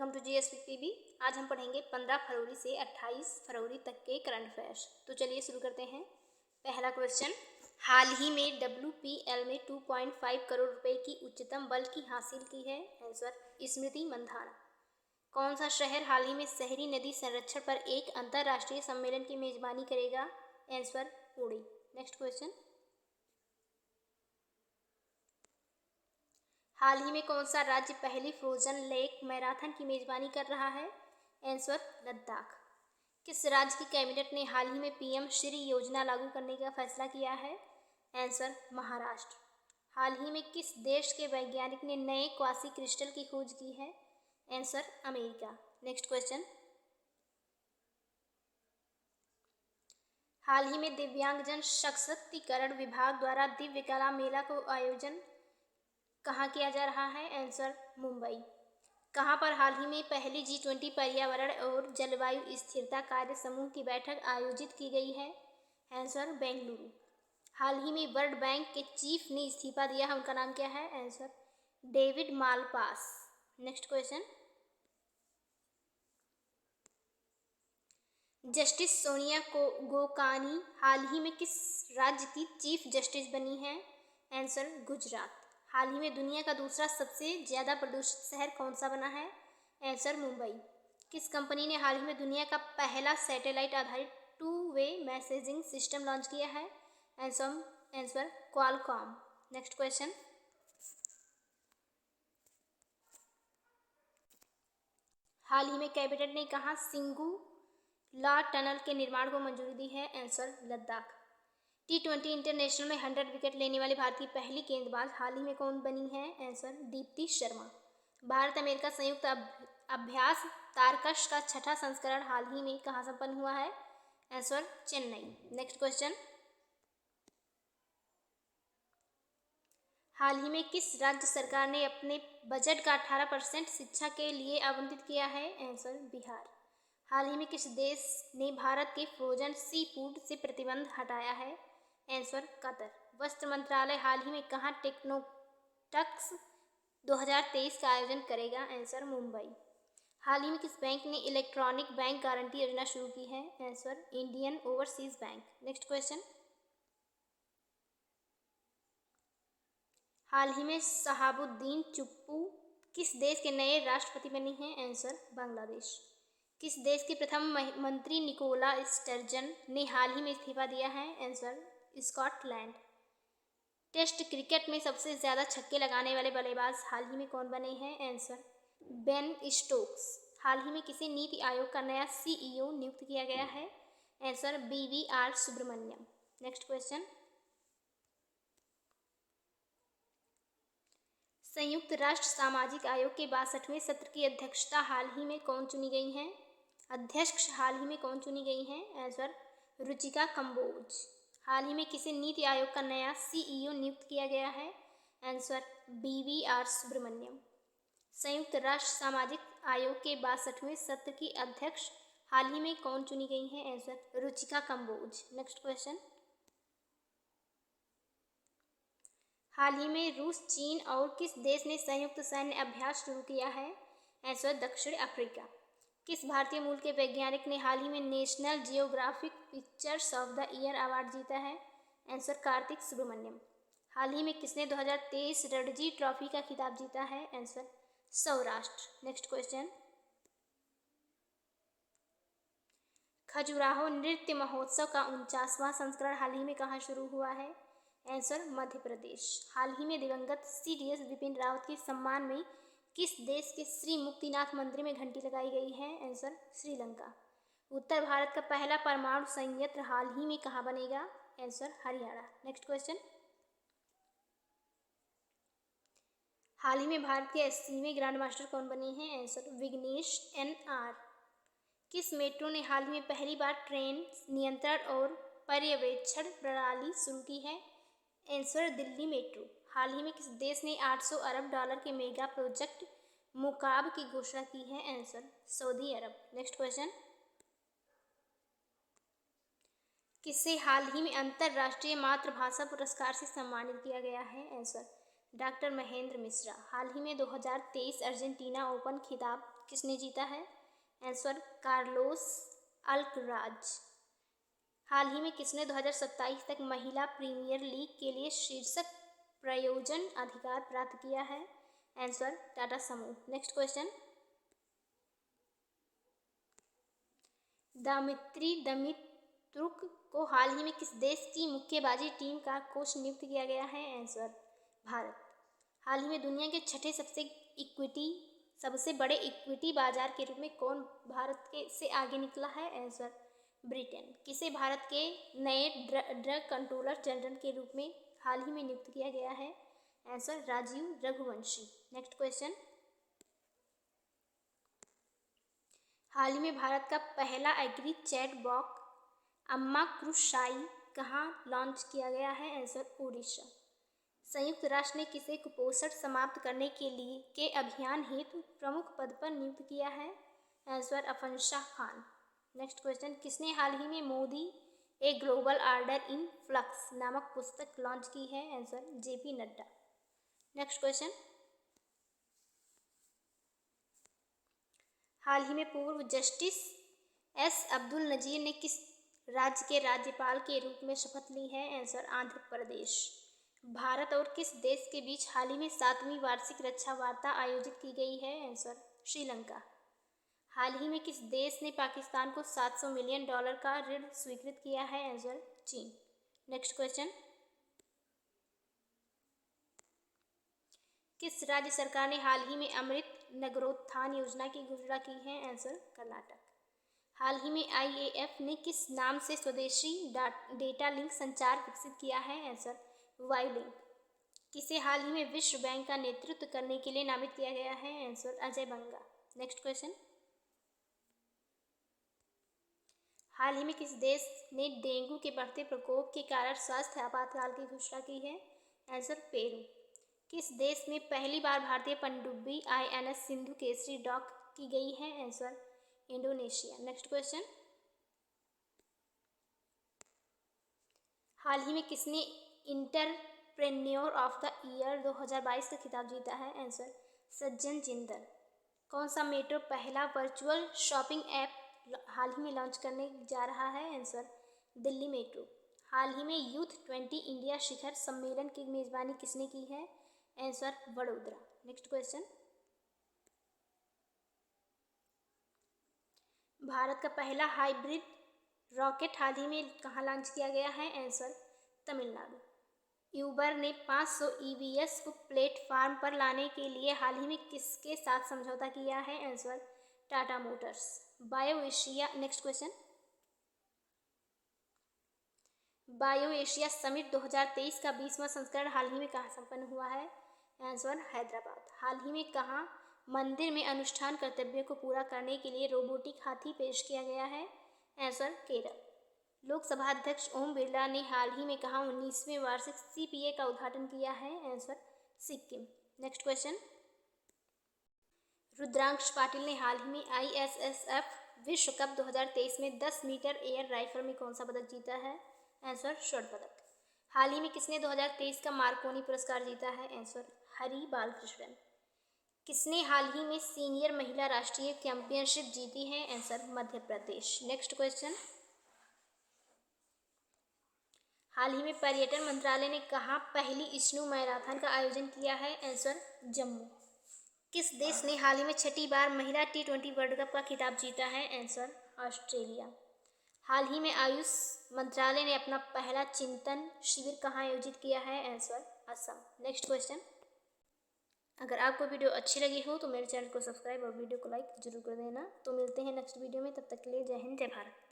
Welcome to GS with PB. आज हम पढ़ेंगे 15 फरवरी से 28 फरवरी तक के करंट अफेयर्स। तो चलिए शुरू करते हैं। पहला क्वेश्चन, हाल ही में WPL में 2.5 करोड़ रुपए की उच्चतम बल्कि हासिल की है। आंसर स्मृति मंधाना। कौन सा शहर हाल ही में शहरी नदी संरक्षण पर एक अंतर्राष्ट्रीय सम्मेलन की मेजबानी करेगा। आंसर पुणे। नेक्स्ट क्वेश्चन, हाल ही में कौन सा राज्य पहली फ्रोजन लेक मैराथन की मेजबानी कर रहा है। आंसर लद्दाख। किस राज्य की कैबिनेट ने हाल ही में PM श्री योजना लागू करने का फैसला किया है। आंसर महाराष्ट्र। हाल ही में किस देश के वैज्ञानिक ने नए क्वासी क्रिस्टल की खोज की है। Answer America. नेक्स्ट क्वेश्चन, हाल ही में दिव्यांगजन सशक्तिकरण विभाग द्वारा दिव्य कला मेला को आयोजन कहाँ किया जा रहा है। आंसर मुंबई। कहाँ पर हाल ही में पहली G20 पर्यावरण और जलवायु स्थिरता कार्य समूह की बैठक आयोजित की गई है। आंसर बेंगलुरु। हाल ही में वर्ल्ड बैंक के चीफ ने इस्तीफा दिया है, उनका नाम क्या है। Answer David Malpass. Next question, justice Sonia Gokani हाल ही में किस राज्य की चीफ जस्टिस बनी है। आंसर गुजरात। हाल ही में दुनिया का दूसरा सबसे ज्यादा प्रदूषित शहर कौन सा बना है। आंसर मुंबई। किस कंपनी ने हाल ही में दुनिया का पहला सैटेलाइट आधारित 2-वे मैसेजिंग सिस्टम लॉन्च किया है। Answer Qualcomm. नेक्स्ट क्वेश्चन, हाल ही में कैबिनेट ने कहा सिंगुला टनल के निर्माण को मंजूरी दी है। आंसर लद्दाख। T20 इंटरनेशनल में 100 विकेट लेने वाली भारत की पहली गेंदबाज हाल ही में कौन बनी है। आंसर दीप्ति शर्मा। भारत अमेरिका संयुक्त अभ्यास तारकश का छठा संस्करण हाल ही में कहाँ संपन्न हुआ है। आंसर चेन्नई। नेक्स्ट क्वेश्चन, हाल ही में किस राज्य सरकार ने अपने बजट का 18% शिक्षा के लिए आवंटित किया है। आंसर बिहार। हाल ही में किस देश ने भारत के फ्रोजन सी फूड से प्रतिबंध हटाया है। Answer Qatar. वस्त्र मंत्रालय हाल ही में कहाँ टेक्नोटक्स 2023 का आयोजन करेगा। आंसर मुंबई। हाल ही में किस बैंक ने इलेक्ट्रॉनिक बैंक गारंटी योजना शुरू की है। Answer Indian Overseas Bank. Next question, हाल ही में शहाबुद्दीन चुप्पू किस देश के नए राष्ट्रपति बनी हैं। आंसर बांग्लादेश। किस देश के प्रथम मंत्री निकोला स्टर्जन ने हाल ही में इस्तीफा दिया है। Answer Scotland. टेस्ट क्रिकेट में सबसे ज्यादा छक्के लगाने वाले बल्लेबाज हाल ही में कौन बने हैं। Answer Ben Stokes. हाल ही में किसे नीति आयोग का नया CEO नियुक्त किया गया है। Answer BVR Subrahmanyam. Next question, संयुक्त राष्ट्र सामाजिक आयोग के 62वें सत्र की अध्यक्षता हाल ही में कौन चुनी गई है। अध्यक्ष हाल ही में कौन चुनी गई है। आंसर रुचिका कंबोज। हाल ही में किसे नीति आयोग का नया CEO नियुक्त किया गया है। Answer BVR Subrahmanyam. संयुक्त राष्ट्र सामाजिक आयोग के 62वें सत्र की अध्यक्ष हाल ही में कौन चुनी गई है। Answer Ruchika Kamboj. Next question, हाल ही में रूस, चीन और किस देश ने संयुक्त सैन्य अभ्यास शुरू किया है। आंसर दक्षिण अफ्रीका। किस भारतीय मूल के वैज्ञानिक ने हाल ही में national geographic pictures of the year award जीता है। आंसर कार्तिक सुब्रमण्यम। हाल ही में किसने 2023 रणजी ट्रॉफी का खिताब जीता है। Answer Saurashtra. Next question, Khajuraho नृत्य महोत्सव का 49वां संस्करण हाल ही में कहाँ शुरू हुआ है। आंसर मध्य प्रदेश। हाल ही में दिवंगत CDS विपिन रावत के सम्मान में किस देश के श्री मुक्तिनाथ मंदिर में घंटी लगाई गई है। आंसर श्रीलंका। उत्तर भारत का पहला परमाणु संयंत्र हाल ही में कहाँ बनेगा। आंसर हरियाणा। नेक्स्ट क्वेश्चन, हाल ही में भारत के 80वें ग्रैंड मास्टर कौन बने हैं। आंसर विघ्नेश NR। किस मेट्रो ने हाल ही में पहली बार ट्रेन नियंत्रण और पर्यवेक्षण प्रणाली शुरू की है। Answer Delhi metro. हाल ही में किस देश ने $800 अरब के मेगा प्रोजेक्ट मुकाब की घोषणा की है। आंसर सऊदी अरब। नेक्स्ट क्वेश्चन, किसे हाल ही में अंतर्राष्ट्रीय मातृभाषा पुरस्कार से सम्मानित किया गया है। Answer doctor Mahendra Mishra. हाल ही में 2023 अर्जेंटीना ओपन खिताब किसने जीता है? Answer Carlos Alcaraz. हाल ही में किसने 2027 तक महिला प्रीमियर लीग के लिए शीर्षक प्रायोजन अधिकार प्राप्त किया है? आंसर टाटा समूह। नेक्स्ट क्वेश्चन, दमित्री दमित्रुक को हाल ही में किस देश की मुक्केबाजी टीम का कोच नियुक्त किया गया है? आंसर भारत। हाल ही में दुनिया के छठे सबसे बड़े इक्विटी बाजार के रूप में कौन भारत के से आगे निकला है? Answer Britain. किसे भारत के नए ड्रग कंट्रोलर जनरल के रूप में हाल ही में नियुक्त किया गया है? Answer Rajiv Raghuvanshi. Next question, हाल ही में भारत का पहला एग्री चैट बॉक्स अम्मा कृषाई कहाँ लॉन्च किया गया है? आंसर उड़ीसा। संयुक्त राष्ट्र ने किसे कुपोषण समाप्त करने के अभियान हेतु प्रमुख पद पर नियुक्त किया है? आंसर अफंशा खान। नेक्स्ट क्वेश्चन, किसने हाल ही में Modi a global order in flux नामक पुस्तक लॉन्च की है? Answer JP Nadda. Next question, हाल ही में पूर्व जस्टिस एस अब्दुल नजीर ने किस राज्य के राज्यपाल के रूप में शपथ ली है? आंसर आंध्र प्रदेश। भारत और किस देश के बीच हाल ही में 7वीं वार्षिक रक्षा वार्ता आयोजित की गई है? आंसर श्रीलंका। हाल ही में किस देश ने पाकिस्तान को $700 मिलियन का ऋण स्वीकृत किया है? आंसर चीन। नेक्स्ट क्वेश्चन, किस राज्य सरकार ने हाल ही में अमृत नगरोत्थान योजना की घोषणा की है? आंसर कर्नाटक। हाल ही में IAF ने किस नाम से स्वदेशी डेटा लिंक संचार विकसित किया है? आंसर वाईलिंक। किसे हाल ही में विश्व बैंक का नेतृत्व करने के लिए नामित किया गया है? आंसर अजय बंगा। नेक्स्ट क्वेश्चन, हाल ही में किस देश ने डेंगू के बढ़ते प्रकोप के कारण स्वास्थ्य आपातकाल की घोषणा की है? Answer Peru. किस देश में पहली बार भारतीय पनडुब्बी INS सिंधु केसरी डॉक की गई है? Answer Indonesia. नेक्स्ट क्वेश्चन, हाल ही में किसने इंटरप्रेन्योर ऑफ द ईयर 2022 का खिताब जीता है? आंसर सज्जन जिंदल। कौन सा मेट्रो पहला वर्चुअल शॉपिंग ऐप हाल ही में लॉन्च करने जा रहा है? Answer Delhi metro. हाल ही में यूथ 20 इंडिया शिखर सम्मेलन की मेजबानी किसने की है? Answer Vadodara. Next question, Bharat का पहला हाइब्रिड रॉकेट हाल ही में कहाँ लॉन्च किया गया है? आंसर तमिलनाडु। यूबर ने 500 EVs को प्लेटफार्म पर लाने के लिए हाल ही में किसके साथ समझौता किया है? Answer Tata Motors. Bio Asia. Next question, bio Asia summit 2023 का 20वां संस्करण हाल ही में कहाँ संपन्न हुआ है? आंसर हैदराबाद। हाल ही में कहाँ मंदिर में अनुष्ठान कर्तव्य को पूरा करने के लिए रोबोटिक हाथी पेश किया गया है? आंसर केरल। लोकसभा अध्यक्ष ओम बिरला ने हाल ही में कहाँ 19वें वार्षिक CPA का उद्घाटन किया है? Answer Sikkim. Next question, Rudransh Patil ने हाल ही में ISSF विश्व कप 2023 में 10 मीटर एयर राइफल में कौन सा पदक जीता है? आंसर स्वर्ण पदक। हाल ही में किसने 2023 का मार्कोनी पुरस्कार जीता है? आंसर हरि बालकृष्णन। किसने हाल ही में सीनियर महिला राष्ट्रीय चैंपियनशिप जीती है? Answer Madhya Pradesh. Next question, हाल ही में पर्यटन मंत्रालय ने कहाँ पहली स्नो मैराथन का आयोजन किया है? आंसर जम्मू। किस देश ने हाल ही में 6ठी बार महिला T20 वर्ल्ड कप का खिताब जीता है? Answer Australia. हाल ही में आयुष मंत्रालय ने अपना पहला चिंतन शिविर कहाँ आयोजित किया है? आंसर असम। नेक्स्ट क्वेश्चन, अगर आपको वीडियो अच्छी लगी हो तो मेरे चैनल को सब्सक्राइब और वीडियो को लाइक जरूर कर देना। तो मिलते हैं नेक्स्ट वीडियो में, तब तक के लिए जय हिंद जय भारत।